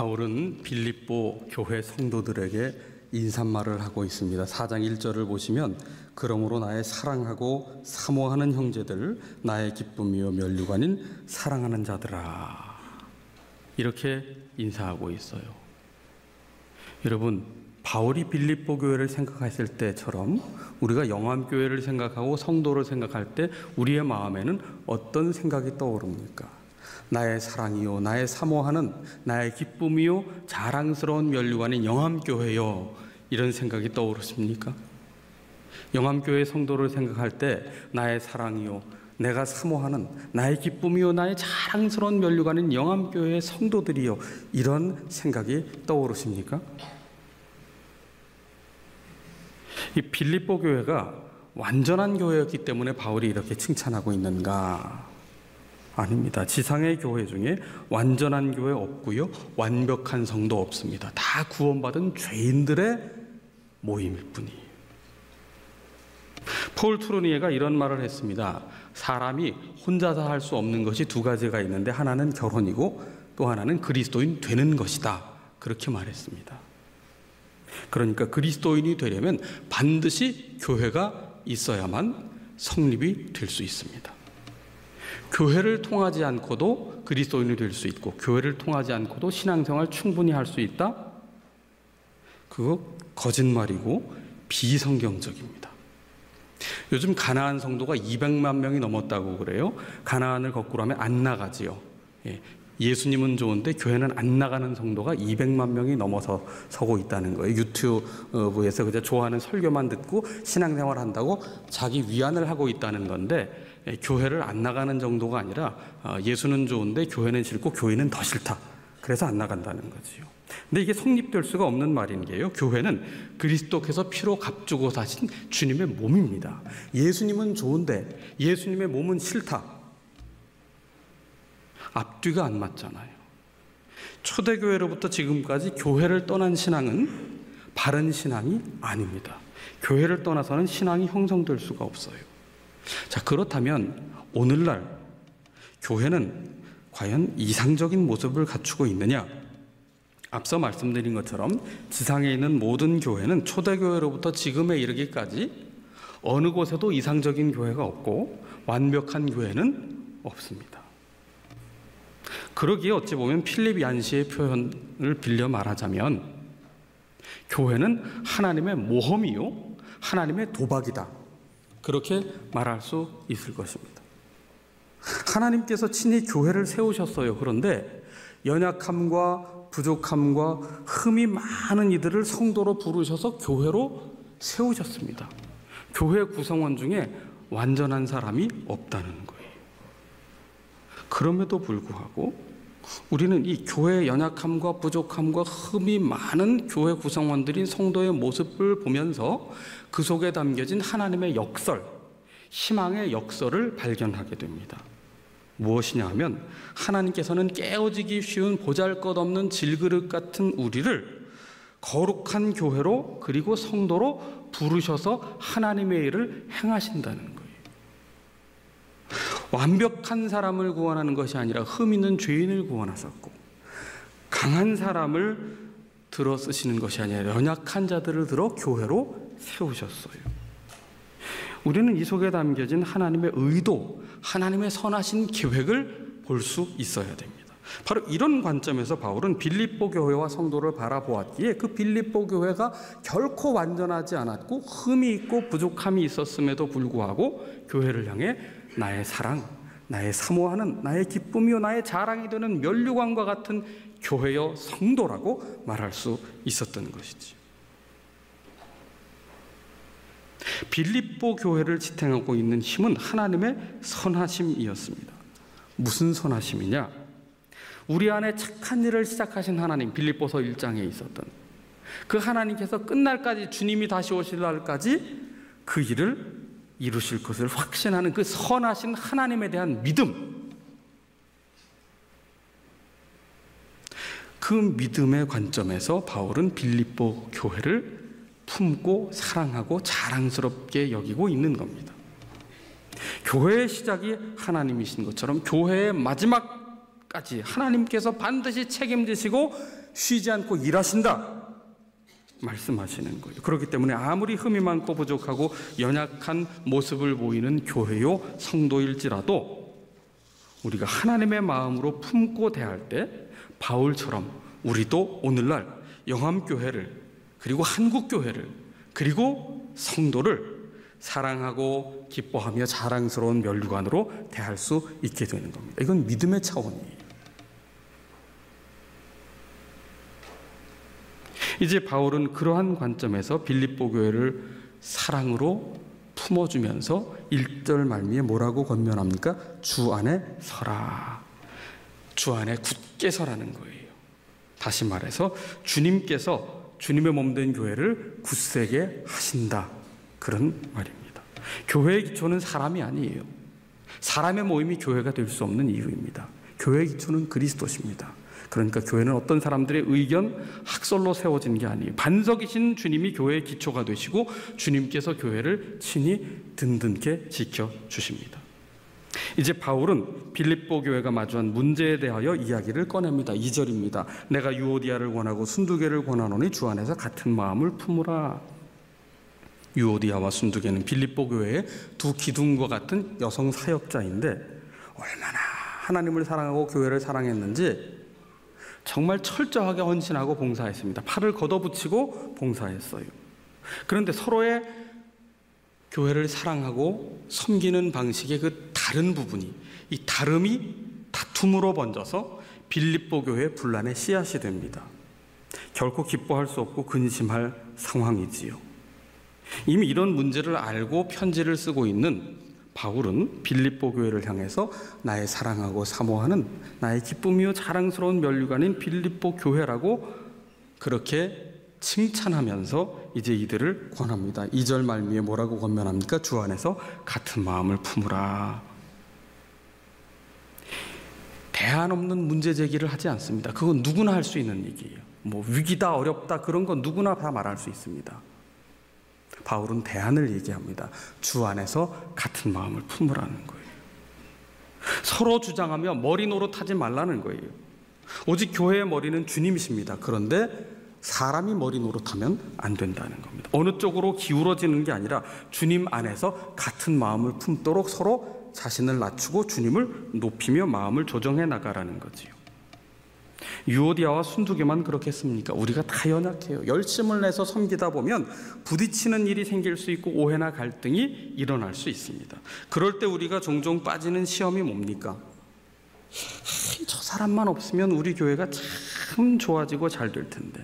바울은 빌립보 교회 성도들에게 인사말을 하고 있습니다. 4장 1절을 보시면 그러므로 나의 사랑하고 사모하는 형제들, 나의 기쁨이요 면류관인 사랑하는 자들아, 이렇게 인사하고 있어요. 여러분, 바울이 빌립보 교회를 생각했을 때처럼 우리가 영암교회를 생각하고 성도를 생각할 때 우리의 마음에는 어떤 생각이 떠오릅니까? 나의 사랑이요, 나의 사모하는, 나의 기쁨이요, 자랑스러운 면류관인 영암교회요, 이런 생각이 떠오르십니까? 영암교회 성도를 생각할 때 나의 사랑이요, 내가 사모하는, 나의 기쁨이요, 나의 자랑스러운 면류관인 영암교회의 성도들이요, 이런 생각이 떠오르십니까? 이 빌립보 교회가 완전한 교회였기 때문에 바울이 이렇게 칭찬하고 있는가? 아닙니다. 지상의 교회 중에 완전한 교회 없고요, 완벽한 성도 없습니다. 다 구원받은 죄인들의 모임일 뿐이에요. 폴 트루니에가 이런 말을 했습니다. 사람이 혼자서 할 수 없는 것이 두 가지가 있는데 하나는 결혼이고 또 하나는 그리스도인 되는 것이다, 그렇게 말했습니다. 그러니까 그리스도인이 되려면 반드시 교회가 있어야만 성립이 될 수 있습니다. 교회를 통하지 않고도 그리스도인이 될 수 있고, 교회를 통하지 않고도 신앙생활 충분히 할 수 있다? 그거 거짓말이고 비성경적입니다. 요즘 가나안 성도가 200만 명이 넘었다고 그래요. 가나안을 거꾸로 하면 안 나가지요. 예수님은 좋은데 교회는 안 나가는 성도가 200만 명이 넘어서 서고 있다는 거예요. 유튜브에서 그저 좋아하는 설교만 듣고 신앙생활 한다고 자기 위안을 하고 있다는 건데, 교회를 안 나가는 정도가 아니라 예수는 좋은데 교회는 싫고 교회는 더 싫다, 그래서 안 나간다는 거지요. 근데 이게 성립될 수가 없는 말인 게요, 교회는 그리스도께서 피로 값주고 사신 주님의 몸입니다. 예수님은 좋은데 예수님의 몸은 싫다, 앞뒤가 안 맞잖아요. 초대교회로부터 지금까지 교회를 떠난 신앙은 바른 신앙이 아닙니다. 교회를 떠나서는 신앙이 형성될 수가 없어요. 자, 그렇다면 오늘날 교회는 과연 이상적인 모습을 갖추고 있느냐? 앞서 말씀드린 것처럼 지상에 있는 모든 교회는 초대교회로부터 지금에 이르기까지 어느 곳에도 이상적인 교회가 없고 완벽한 교회는 없습니다. 그러기에 어찌 보면 필립 얀시의 표현을 빌려 말하자면 교회는 하나님의 모험이요, 하나님의 도박이다, 그렇게 말할 수 있을 것입니다. 하나님께서 친히 교회를 세우셨어요. 그런데 연약함과 부족함과 흠이 많은 이들을 성도로 부르셔서 교회로 세우셨습니다. 교회 구성원 중에 완전한 사람이 없다는 거예요. 그럼에도 불구하고 우리는 이 교회의 연약함과 부족함과 흠이 많은 교회 구성원들인 성도의 모습을 보면서 그 속에 담겨진 하나님의 역설, 희망의 역설을 발견하게 됩니다. 무엇이냐 하면 하나님께서는 깨어지기 쉬운 보잘것없는 질그릇 같은 우리를 거룩한 교회로 그리고 성도로 부르셔서 하나님의 일을 행하신다는 거예요. 완벽한 사람을 구원하는 것이 아니라 흠 있는 죄인을 구원하셨고, 강한 사람을 들어 쓰시는 것이 아니라 연약한 자들을 들어 교회로 세우셨어요. 우리는 이 속에 담겨진 하나님의 의도, 하나님의 선하신 계획을 볼 수 있어야 됩니다. 바로 이런 관점에서 바울은 빌립보 교회와 성도를 바라보았기에 그 빌립보 교회가 결코 완전하지 않았고 흠이 있고 부족함이 있었음에도 불구하고 교회를 향해 나의 사랑, 나의 사모하는, 나의 기쁨이요 나의 자랑이 되는 면류관과 같은 교회여 성도라고 말할 수 있었던 것이지. 빌립보 교회를 지탱하고 있는 힘은 하나님의 선하심이었습니다. 무슨 선하심이냐? 우리 안에 착한 일을 시작하신 하나님, 빌립보서 1장에 있었던 그 하나님께서 끝날까지, 주님이 다시 오실 날까지 그 일을 이루실 것을 확신하는 그 선하신 하나님에 대한 믿음, 그 믿음의 관점에서 바울은 빌립보 교회를 품고 사랑하고 자랑스럽게 여기고 있는 겁니다. 교회의 시작이 하나님이신 것처럼 교회의 마지막까지 하나님께서 반드시 책임지시고 쉬지 않고 일하신다 말씀하시는 거예요. 그렇기 때문에 아무리 흠이 많고 부족하고 연약한 모습을 보이는 교회요 성도일지라도 우리가 하나님의 마음으로 품고 대할 때 바울처럼 우리도 오늘날 영암교회를 그리고 한국교회를 그리고 성도를 사랑하고 기뻐하며 자랑스러운 면류관으로 대할 수 있게 되는 겁니다. 이건 믿음의 차원이에요. 이제 바울은 그러한 관점에서 빌립보 교회를 사랑으로 품어주면서 1절 말미에 뭐라고 권면합니까? 주 안에 서라. 주 안에 굳게 서라는 거예요. 다시 말해서 주님께서 주님의 몸된 교회를 굳세게 하신다. 그런 말입니다. 교회의 기초는 사람이 아니에요. 사람의 모임이 교회가 될 수 없는 이유입니다. 교회의 기초는 그리스도십니다. 그러니까 교회는 어떤 사람들의 의견, 학설로 세워진 게 아니에요. 반석이신 주님이 교회의 기초가 되시고 주님께서 교회를 친히 든든케 지켜주십니다. 이제 바울은 빌립보 교회가 마주한 문제에 대하여 이야기를 꺼냅니다. 2절입니다. 내가 유오디아를 권하고 순두개를 권하노니 주 안에서 같은 마음을 품으라. 유오디아와 순두개는 빌립보 교회의 두 기둥과 같은 여성 사역자인데 얼마나 하나님을 사랑하고 교회를 사랑했는지 정말 철저하게 헌신하고 봉사했습니다. 팔을 걷어붙이고 봉사했어요. 그런데 서로의 교회를 사랑하고 섬기는 방식의 그 다른 부분이, 이 다름이 다툼으로 번져서 빌립보 교회의 분란의 씨앗이 됩니다. 결코 기뻐할 수 없고 근심할 상황이지요. 이미 이런 문제를 알고 편지를 쓰고 있는 바울은 빌립보 교회를 향해서 나의 사랑하고 사모하는 나의 기쁨이요 자랑스러운 면류관인 빌립보 교회라고 그렇게 칭찬하면서 이제 이들을 권합니다. 2절 말미에 뭐라고 권면합니까? 주 안에서 같은 마음을 품으라. 대안 없는 문제 제기를 하지 않습니다. 그건 누구나 할 수 있는 얘기예요. 뭐 위기다 어렵다 그런 건 누구나 다 말할 수 있습니다. 바울은 대안을 얘기합니다. 주 안에서 같은 마음을 품으라는 거예요. 서로 주장하며 머리 노릇하지 말라는 거예요. 오직 교회의 머리는 주님이십니다. 그런데 사람이 머리 노릇하면 안 된다는 겁니다. 어느 쪽으로 기울어지는 게 아니라 주님 안에서 같은 마음을 품도록 서로 자신을 낮추고 주님을 높이며 마음을 조정해 나가라는 거지요. 유오디아와 순두개만 그렇겠습니까? 우리가 다 연약해요. 열심을 내서 섬기다 보면 부딪히는 일이 생길 수 있고 오해나 갈등이 일어날 수 있습니다. 그럴 때 우리가 종종 빠지는 시험이 뭡니까? 저 사람만 없으면 우리 교회가 참 좋아지고 잘 될 텐데.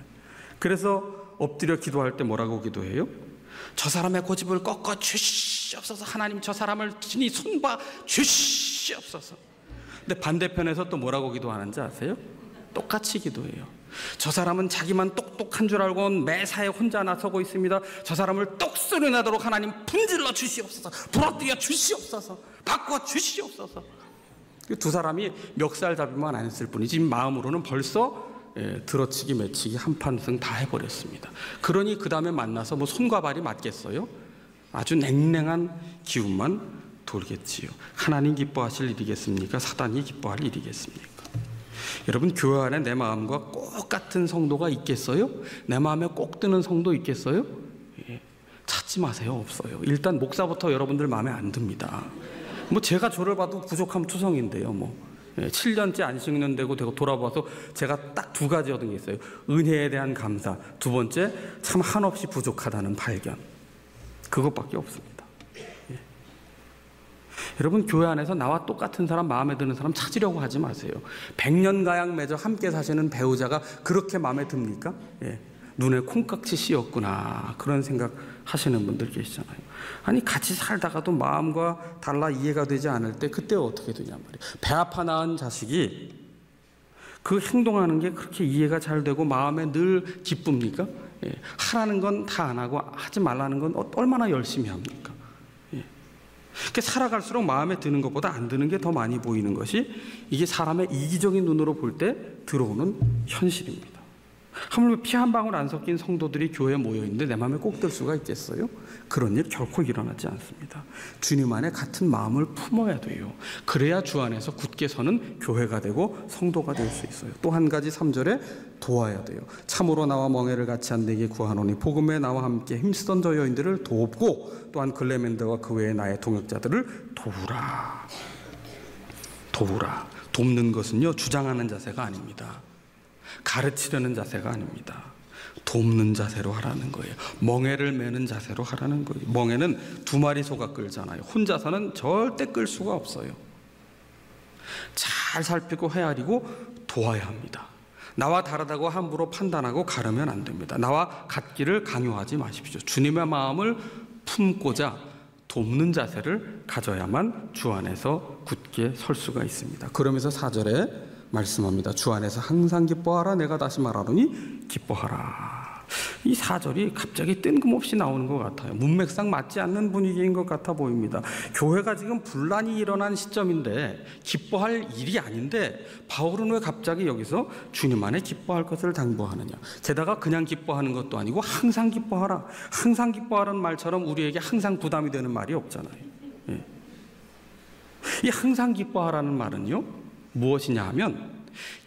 그래서 엎드려 기도할 때 뭐라고 기도해요? 저 사람의 고집을 꺾어 주시옵소서. 하나님 저 사람을 친히 손봐 주시옵소서. 근데 반대편에서 또 뭐라고 기도하는지 아세요? 똑같이 기도해요. 저 사람은 자기만 똑똑한 줄 알고 매사에 혼자 나서고 있습니다. 저 사람을 똑소리 나도록 하나님 분질러 주시옵소서. 부러뜨려 주시옵소서. 바꿔 주시옵소서. 두 사람이 멱살잡이만 안 했을 뿐이지 마음으로는 벌써 들어치기 매치기 한판승 다 해버렸습니다. 그러니 그 다음에 만나서 뭐 손과 발이 맞겠어요? 아주 냉랭한 기운만 돌겠지요. 하나님 기뻐하실 일이겠습니까? 사단이 기뻐할 일이겠습니까? 여러분, 교회 안에 내 마음과 꼭 같은 성도가 있겠어요? 내 마음에 꼭 드는 성도 있겠어요? 찾지 마세요. 없어요. 일단 목사부터 여러분들 마음에 안 듭니다. 뭐 제가 저를 봐도 부족함 투성인데요. 7년째 안식년 되고 돌아봐서 제가 딱 두 가지 얻은 게 있어요. 은혜에 대한 감사. 두 번째, 참 한없이 부족하다는 발견. 그것밖에 없습니다. 여러분, 교회 안에서 나와 똑같은 사람, 마음에 드는 사람 찾으려고 하지 마세요. 100년가량 맺어 함께 사시는 배우자가 그렇게 마음에 듭니까? 눈에 콩깍지 씌었구나, 그런 생각 하시는 분들 계시잖아요. 아니, 같이 살다가도 마음과 달라 이해가 되지 않을 때 그때 어떻게 되냔 말이에요. 배 아파 낳은 자식이 그 행동하는 게 그렇게 이해가 잘 되고 마음에 늘 기쁩니까? 하라는 건 다 안 하고 하지 말라는 건 얼마나 열심히 합니까? 그렇게 살아갈수록 마음에 드는 것보다 안 드는 게 더 많이 보이는 것이 이게 사람의 이기적인 눈으로 볼 때 들어오는 현실입니다. 하물며 피 한 방울 안 섞인 성도들이 교회에 모여있는데 내 마음에 꼭 들 수가 있겠어요? 그런 일 결코 일어나지 않습니다. 주님 안에 같은 마음을 품어야 돼요. 그래야 주 안에서 굳게 서는 교회가 되고 성도가 될 수 있어요. 또 한 가지 3절에 도와야 돼요. 참으로 나와 멍에를 같이 한 내게 구하노니 복음에 나와 함께 힘쓰던 저 여인들을 돕고 또한 글레멘드와 그 외에 나의 동역자들을 도우라. 도우라. 돕는 것은요, 주장하는 자세가 아닙니다. 가르치려는 자세가 아닙니다. 돕는 자세로 하라는 거예요. 멍에를 매는 자세로 하라는 거예요. 멍에는 2마리 소가 끌잖아요. 혼자서는 절대 끌 수가 없어요. 잘 살피고 헤아리고 도와야 합니다. 나와 다르다고 함부로 판단하고 가르면 안 됩니다. 나와 같기를 강요하지 마십시오. 주님의 마음을 품고자 돕는 자세를 가져야만 주 안에서 굳게 설 수가 있습니다. 그러면서 4절에 말씀합니다. 주 안에서 항상 기뻐하라. 내가 다시 말하노니 기뻐하라. 이 4절이 갑자기 뜬금없이 나오는 것 같아요. 문맥상 맞지 않는 분위기인 것 같아 보입니다. 교회가 지금 분란이 일어난 시점인데 기뻐할 일이 아닌데 바울은 왜 갑자기 여기서 주님 안에 기뻐할 것을 당부하느냐. 게다가 그냥 기뻐하는 것도 아니고 항상 기뻐하라. 항상 기뻐하라는 말처럼 우리에게 항상 부담이 되는 말이 없잖아요. 예. 이 항상 기뻐하라는 말은요, 무엇이냐 하면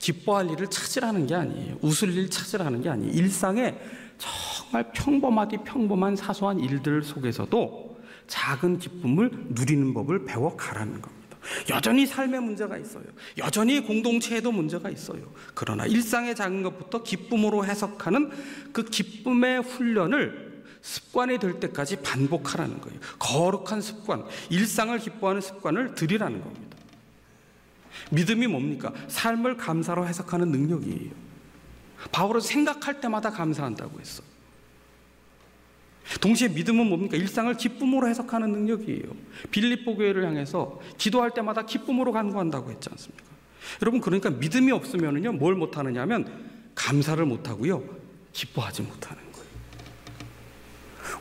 기뻐할 일을 찾으라는 게 아니에요. 웃을 일 찾으라는 게 아니에요. 일상에 정말 평범한 사소한 일들 속에서도 작은 기쁨을 누리는 법을 배워가라는 겁니다. 여전히 삶에 문제가 있어요. 여전히 공동체에도 문제가 있어요. 그러나 일상의 작은 것부터 기쁨으로 해석하는 그 기쁨의 훈련을 습관이 될 때까지 반복하라는 거예요. 거룩한 습관, 일상을 기뻐하는 습관을 들이라는 겁니다. 믿음이 뭡니까? 삶을 감사로 해석하는 능력이에요. 바울은 생각할 때마다 감사한다고 했어. 동시에 믿음은 뭡니까? 일상을 기쁨으로 해석하는 능력이에요. 빌립보 교회를 향해서 기도할 때마다 기쁨으로 간구한다고 했지 않습니까? 여러분, 그러니까 믿음이 없으면요, 뭘 못하느냐 하면 감사를 못하고요, 기뻐하지 못하는 거예요.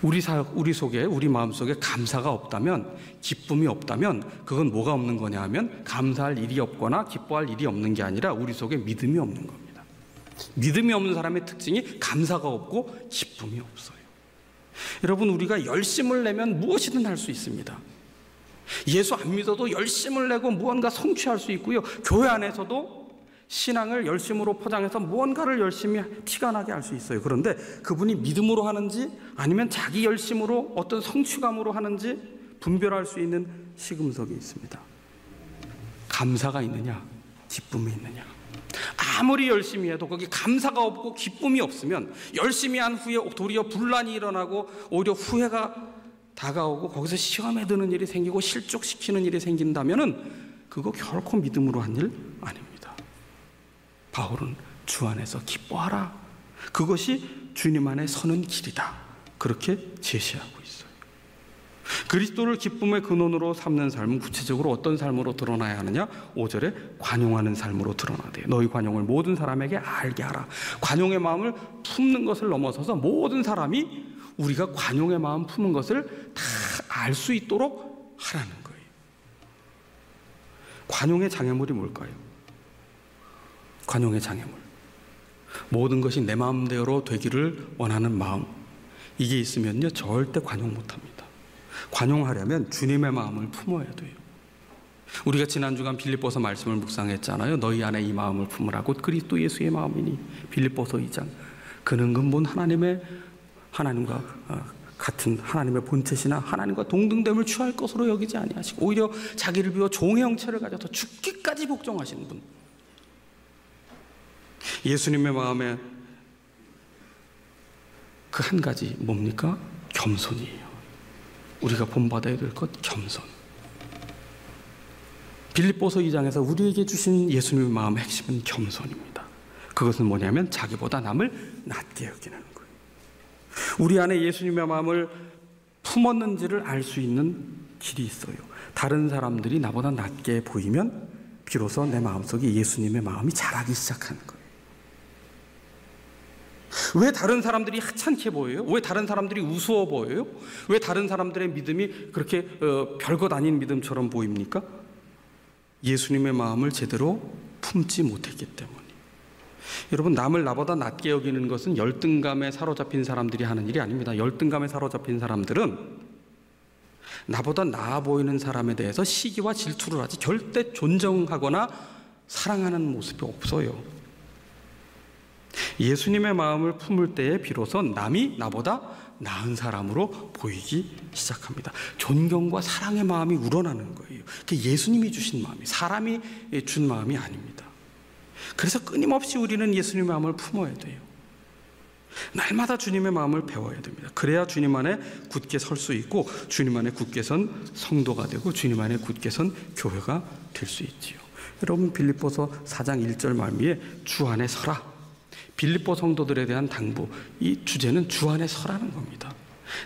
우리 속에, 우리 마음속에 감사가 없다면, 기쁨이 없다면 그건 뭐가 없는 거냐 하면 감사할 일이 없거나 기뻐할 일이 없는 게 아니라 우리 속에 믿음이 없는 겁니다. 믿음이 없는 사람의 특징이 감사가 없고 기쁨이 없어요. 여러분, 우리가 열심을 내면 무엇이든 할 수 있습니다. 예수 안 믿어도 열심을 내고 무언가 성취할 수 있고요, 교회 안에서도 신앙을 열심으로 포장해서 무언가를 열심히 티가 나게 할 수 있어요. 그런데 그분이 믿음으로 하는지 아니면 자기 열심으로 어떤 성취감으로 하는지 분별할 수 있는 시금석이 있습니다. 감사가 있느냐, 기쁨이 있느냐. 아무리 열심히 해도 거기 감사가 없고 기쁨이 없으면 열심히 한 후에 도리어 분란이 일어나고 오히려 후회가 다가오고 거기서 시험에 드는 일이 생기고 실족시키는 일이 생긴다면은 그거 결코 믿음으로 한 일 아닙니다. 바울은 주 안에서 기뻐하라. 그것이 주님 안에 서는 길이다. 그렇게 제시하고 있어요. 그리스도를 기쁨의 근원으로 삼는 삶은 구체적으로 어떤 삶으로 드러나야 하느냐? 5절에 관용하는 삶으로 드러나야 돼요. 너희 관용을 모든 사람에게 알게 하라. 관용의 마음을 품는 것을 넘어서서 모든 사람이 우리가 관용의 마음 품은 것을 다 알 수 있도록 하라는 거예요. 관용의 장애물이 뭘까요? 관용의 장애물. 모든 것이 내 마음대로 되기를 원하는 마음. 이게 있으면요, 절대 관용 못합니다. 관용하려면 주님의 마음을 품어야 돼요. 우리가 지난 주간 빌립보서 말씀을 묵상했잖아요. 너희 안에 이 마음을 품으라고 그리스도 예수의 마음이니. 빌립보서 2장. 그는 근본 하나님과 같은 하나님의 본체시나 하나님과 동등됨을 취할 것으로 여기지 아니하시고 오히려 자기를 비워 종의 형체를 가져서 죽기까지 복종하시는 분. 예수님의 마음에 그 한 가지 뭡니까? 겸손이에요. 우리가 본받아야 될 것, 겸손. 빌립보서 2장에서 우리에게 주신 예수님의 마음의 핵심은 겸손입니다. 그것은 뭐냐면 자기보다 남을 낮게 여기는 거예요. 우리 안에 예수님의 마음을 품었는지를 알 수 있는 길이 있어요. 다른 사람들이 나보다 낮게 보이면 비로소 내 마음속에 예수님의 마음이 자라기 시작하는 거예요. 왜 다른 사람들이 하찮게 보여요? 왜 다른 사람들이 우스워 보여요? 왜 다른 사람들의 믿음이 그렇게 별것 아닌 믿음처럼 보입니까? 예수님의 마음을 제대로 품지 못했기 때문에. 여러분, 남을 나보다 낮게 여기는 것은 열등감에 사로잡힌 사람들이 하는 일이 아닙니다. 열등감에 사로잡힌 사람들은 나보다 나아 보이는 사람에 대해서 시기와 질투를 하지 절대 존경하거나 사랑하는 모습이 없어요. 예수님의 마음을 품을 때에 비로소 남이 나보다 나은 사람으로 보이기 시작합니다. 존경과 사랑의 마음이 우러나는 거예요. 그게 예수님이 주신 마음이, 사람이 준 마음이 아닙니다. 그래서 끊임없이 우리는 예수님의 마음을 품어야 돼요. 날마다 주님의 마음을 배워야 됩니다. 그래야 주님 안에 굳게 설 수 있고, 주님 안에 굳게 선 성도가 되고, 주님 안에 굳게 선 교회가 될 수 있지요. 여러분, 빌립보서 4장 1절 말미에 주 안에 서라. 빌립보 성도들에 대한 당부, 이 주제는 주 안에 서라는 겁니다.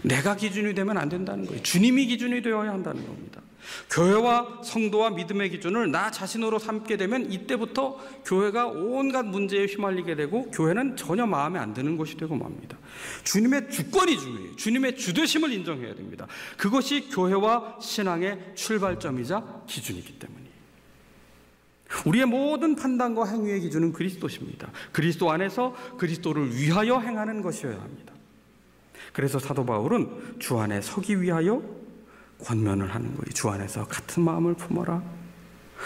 내가 기준이 되면 안 된다는 거예요. 주님이 기준이 되어야 한다는 겁니다. 교회와 성도와 믿음의 기준을 나 자신으로 삼게 되면 이때부터 교회가 온갖 문제에 휘말리게 되고, 교회는 전혀 마음에 안 드는 것이 되고 맙니다. 주님의 주권이 중요해요. 주님의 주되심을 인정해야 됩니다. 그것이 교회와 신앙의 출발점이자 기준이기 때문이에요. 우리의 모든 판단과 행위의 기준은 그리스도십니다. 그리스도 안에서 그리스도를 위하여 행하는 것이어야 합니다. 그래서 사도 바울은 주 안에 서기 위하여 권면을 하는 거예요. 주 안에서 같은 마음을 품어라.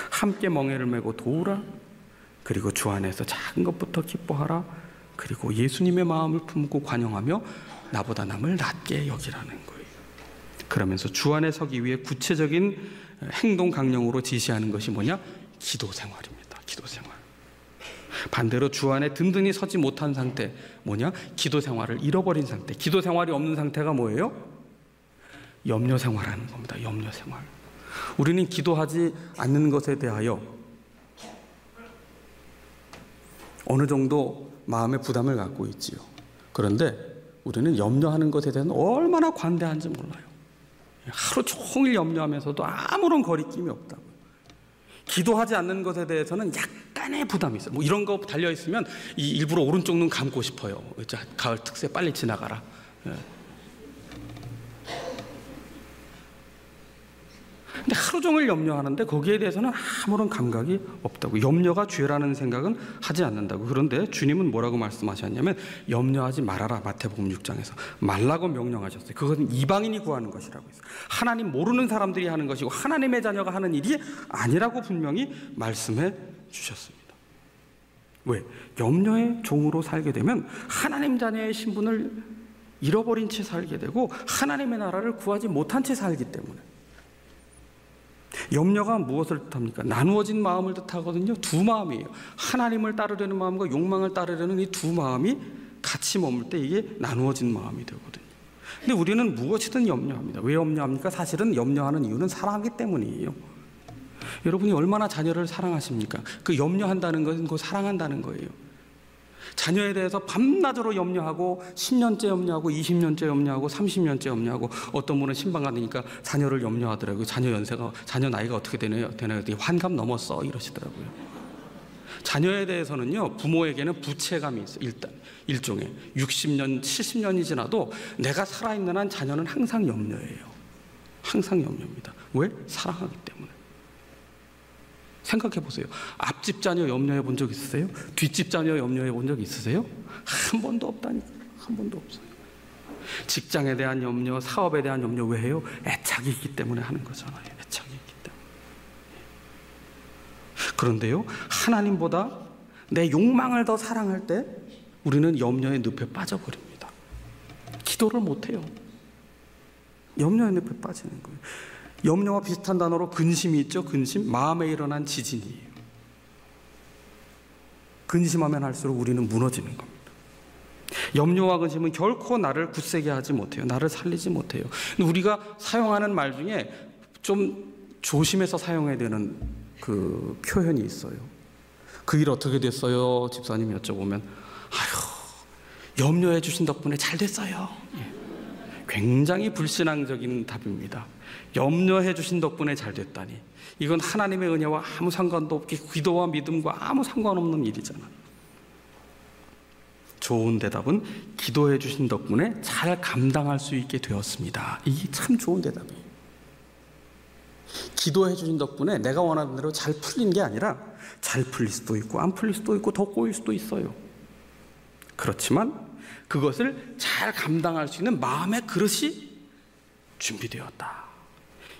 함께 멍에를 메고 도우라. 그리고 주 안에서 작은 것부터 기뻐하라. 그리고 예수님의 마음을 품고 관용하며 나보다 남을 낮게 여기라는 거예요. 그러면서 주 안에 서기 위해 구체적인 행동 강령으로 지시하는 것이 뭐냐? 기도 생활입니다. 기도 생활. 반대로 주 안에 든든히 서지 못한 상태, 뭐냐? 기도 생활을 잃어버린 상태. 기도 생활이 없는 상태가 뭐예요? 염려 생활하는 겁니다. 염려 생활. 우리는 기도하지 않는 것에 대하여 어느 정도 마음의 부담을 갖고 있지요. 그런데 우리는 염려하는 것에 대해서는 얼마나 관대한지 몰라요. 하루 종일 염려하면서도 아무런 거리낌이 없다고요. 기도하지 않는 것에 대해서는 약간의 부담이 있어요. 뭐 이런 거 달려있으면 일부러 오른쪽 눈 감고 싶어요. 가을 특세 빨리 지나가라. 근데 하루 종일 염려하는데 거기에 대해서는 아무런 감각이 없다고. 염려가 죄라는 생각은 하지 않는다고. 그런데 주님은 뭐라고 말씀하셨냐면 염려하지 말아라. 마태복음 6장에서 말라고 명령하셨어요. 그것은 이방인이 구하는 것이라고 했어요. 하나님 모르는 사람들이 하는 것이고 하나님의 자녀가 하는 일이 아니라고 분명히 말씀해 주셨습니다. 왜? 염려의 종으로 살게 되면 하나님 자녀의 신분을 잃어버린 채 살게 되고 하나님의 나라를 구하지 못한 채 살기 때문에. 염려가 무엇을 뜻합니까? 나누어진 마음을 뜻하거든요. 두 마음이에요. 하나님을 따르려는 마음과 욕망을 따르려는 이 두 마음이 같이 머물 때 이게 나누어진 마음이 되거든요. 근데 우리는 무엇이든 염려합니다. 왜 염려합니까? 사실은 염려하는 이유는 사랑하기 때문이에요. 여러분이 얼마나 자녀를 사랑하십니까? 그 염려한다는 것은 그 사랑한다는 거예요. 자녀에 대해서 밤낮으로 염려하고 10년째 염려하고 20년째 염려하고 30년째 염려하고 어떤 분은 신방 가니까 자녀를 염려하더라고요. 자녀 나이가 어떻게 되나요? 환갑 넘었어 이러시더라고요. 자녀에 대해서는요, 부모에게는 부채감이 있어요. 일단 일종의 60년 70년이 지나도 내가 살아있는 한 자녀는 항상 염려예요. 항상 염려입니다. 왜? 사랑하기 때문에. 생각해 보세요. 앞집 자녀 염려해 본 적 있으세요? 뒷집 자녀 염려해 본 적 있으세요? 한 번도 없다니까. 한 번도 없어요. 직장에 대한 염려, 사업에 대한 염려 왜 해요? 애착이 있기 때문에 하는 거잖아요. 애착이 있기 때문에. 그런데요, 하나님보다 내 욕망을 더 사랑할 때 우리는 염려의 늪에 빠져버립니다. 기도를 못해요. 염려의 늪에 빠지는 거예요. 염려와 비슷한 단어로 근심이 있죠. 근심, 마음에 일어난 지진이에요. 근심하면 할수록 우리는 무너지는 겁니다. 염려와 근심은 결코 나를 굳세게 하지 못해요. 나를 살리지 못해요. 근데 우리가 사용하는 말 중에 좀 조심해서 사용해야 되는 그 표현이 있어요. 그 일 어떻게 됐어요? 집사님 여쭤보면 아휴, 염려해 주신 덕분에 잘 됐어요. 굉장히 불신앙적인 답입니다. 염려해 주신 덕분에 잘 됐다니. 이건 하나님의 은혜와 아무 상관도 없게 기도와 믿음과 아무 상관없는 일이잖아요. 좋은 대답은 기도해 주신 덕분에 잘 감당할 수 있게 되었습니다. 이게 참 좋은 대답이에요. 기도해 주신 덕분에 내가 원하는 대로 잘 풀린 게 아니라 잘 풀릴 수도 있고 안 풀릴 수도 있고 더 꼬일 수도 있어요. 그렇지만 그것을 잘 감당할 수 있는 마음의 그릇이 준비되었다.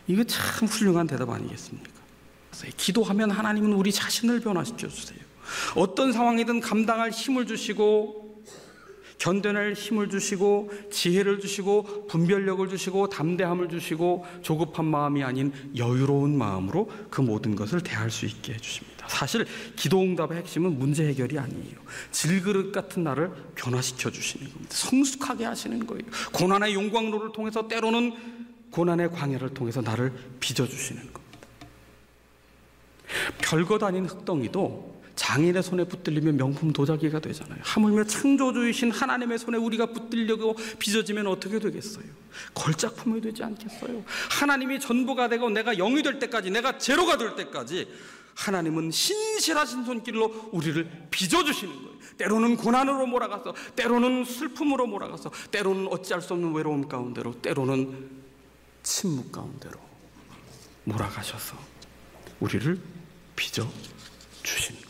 이거 참 훌륭한 대답 아니겠습니까? 기도하면 하나님은 우리 자신을 변화시켜 주세요. 어떤 상황이든 감당할 힘을 주시고 견뎌낼 힘을 주시고 지혜를 주시고 분별력을 주시고 담대함을 주시고 조급한 마음이 아닌 여유로운 마음으로 그 모든 것을 대할 수 있게 해주십니다. 사실 기도응답의 핵심은 문제 해결이 아니에요. 질그릇 같은 나를 변화시켜 주시는 겁니다. 성숙하게 하시는 거예요. 고난의 용광로를 통해서 때로는 고난의 광야를 통해서 나를 빚어주시는 겁니다. 별것 아닌 흙덩이도 장인의 손에 붙들리면 명품 도자기가 되잖아요. 하물며 창조주이신 하나님의 손에 우리가 붙들려고 빚어지면 어떻게 되겠어요? 걸작품이 되지 않겠어요? 하나님이 전부가 되고 내가 0이 될 때까지, 내가 제로가 될 때까지 하나님은 신실하신 손길로 우리를 빚어주시는 거예요. 때로는 고난으로 몰아가서, 때로는 슬픔으로 몰아가서, 때로는 어찌할 수 없는 외로움 가운데로, 때로는 침묵 가운데로 몰아가셔서 우리를 빚어주시는 거예요.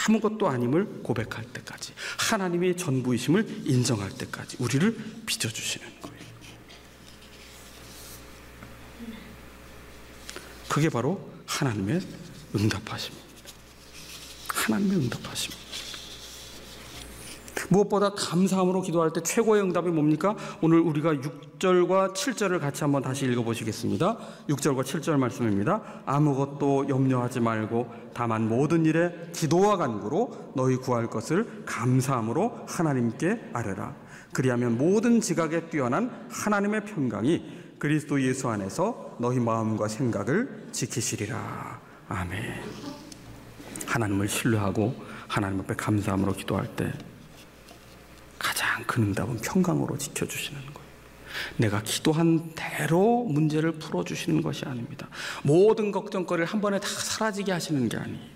아무것도 아님을 고백할 때까지, 하나님의 전부이심을 인정할 때까지 우리를 빚어주시는 거예요. 그게 바로 하나님의 응답하심입니다. 하나님의 응답하심입니다. 무엇보다 감사함으로 기도할 때 최고의 응답이 뭡니까? 오늘 우리가 6절과 7절을 같이 한번 다시 읽어보시겠습니다. 6절과 7절 말씀입니다. 아무것도 염려하지 말고 다만 모든 일에 기도와 간구로 너희 구할 것을 감사함으로 하나님께 아뢰라. 그리하면 모든 지각에 뛰어난 하나님의 평강이 그리스도 예수 안에서 너희 마음과 생각을 지키시리라. 아멘. 하나님을 신뢰하고 하나님 앞에 감사함으로 기도할 때 가장 큰 응답은 평강으로 지켜주시는 거예요. 내가 기도한 대로 문제를 풀어주시는 것이 아닙니다. 모든 걱정거리를 한 번에 다 사라지게 하시는 게 아니에요.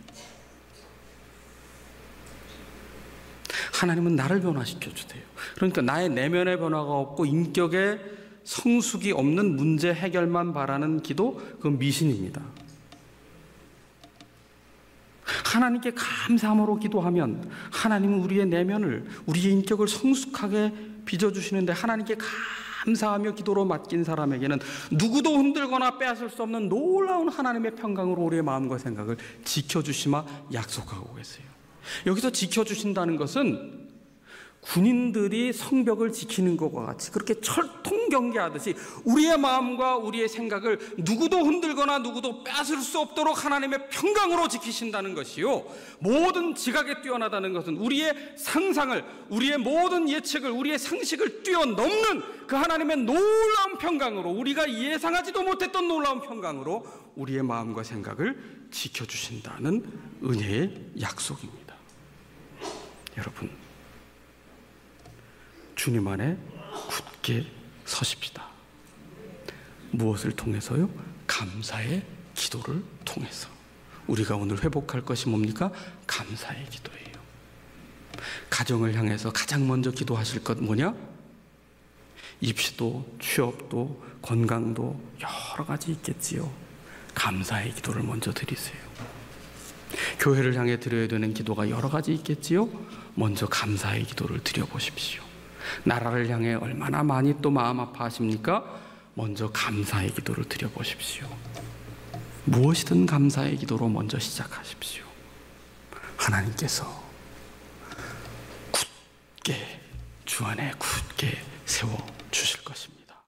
하나님은 나를 변화시켜 주세요. 그러니까 나의 내면의 변화가 없고 인격의 성숙이 없는 문제 해결만 바라는 기도, 그건 미신입니다. 하나님께 감사함으로 기도하면 하나님은 우리의 내면을, 우리의 인격을 성숙하게 빚어주시는데, 하나님께 감사하며 기도로 맡긴 사람에게는 누구도 흔들거나 빼앗을 수 없는 놀라운 하나님의 평강으로 우리의 마음과 생각을 지켜주시마 약속하고 계세요. 여기서 지켜주신다는 것은 군인들이 성벽을 지키는 것과 같이 그렇게 철통 경계하듯이 우리의 마음과 우리의 생각을 누구도 흔들거나 누구도 빼앗을 수 없도록 하나님의 평강으로 지키신다는 것이요, 모든 지각에 뛰어나다는 것은 우리의 상상을, 우리의 모든 예측을, 우리의 상식을 뛰어넘는 그 하나님의 놀라운 평강으로, 우리가 예상하지도 못했던 놀라운 평강으로 우리의 마음과 생각을 지켜주신다는 은혜의 약속입니다. 여러분, 주님 안에 굳게 서십시다. 무엇을 통해서요? 감사의 기도를 통해서. 우리가 오늘 회복할 것이 뭡니까? 감사의 기도예요. 가정을 향해서 가장 먼저 기도하실 것 뭐냐? 입시도, 취업도, 건강도 여러 가지 있겠지요. 감사의 기도를 먼저 드리세요. 교회를 향해 드려야 되는 기도가 여러 가지 있겠지요. 먼저 감사의 기도를 드려보십시오. 나라를 향해 얼마나 많이 또 마음 아파하십니까? 먼저 감사의 기도를 드려보십시오. 무엇이든 감사의 기도로 먼저 시작하십시오. 하나님께서 굳게, 주 안에 굳게 세워주실 것입니다.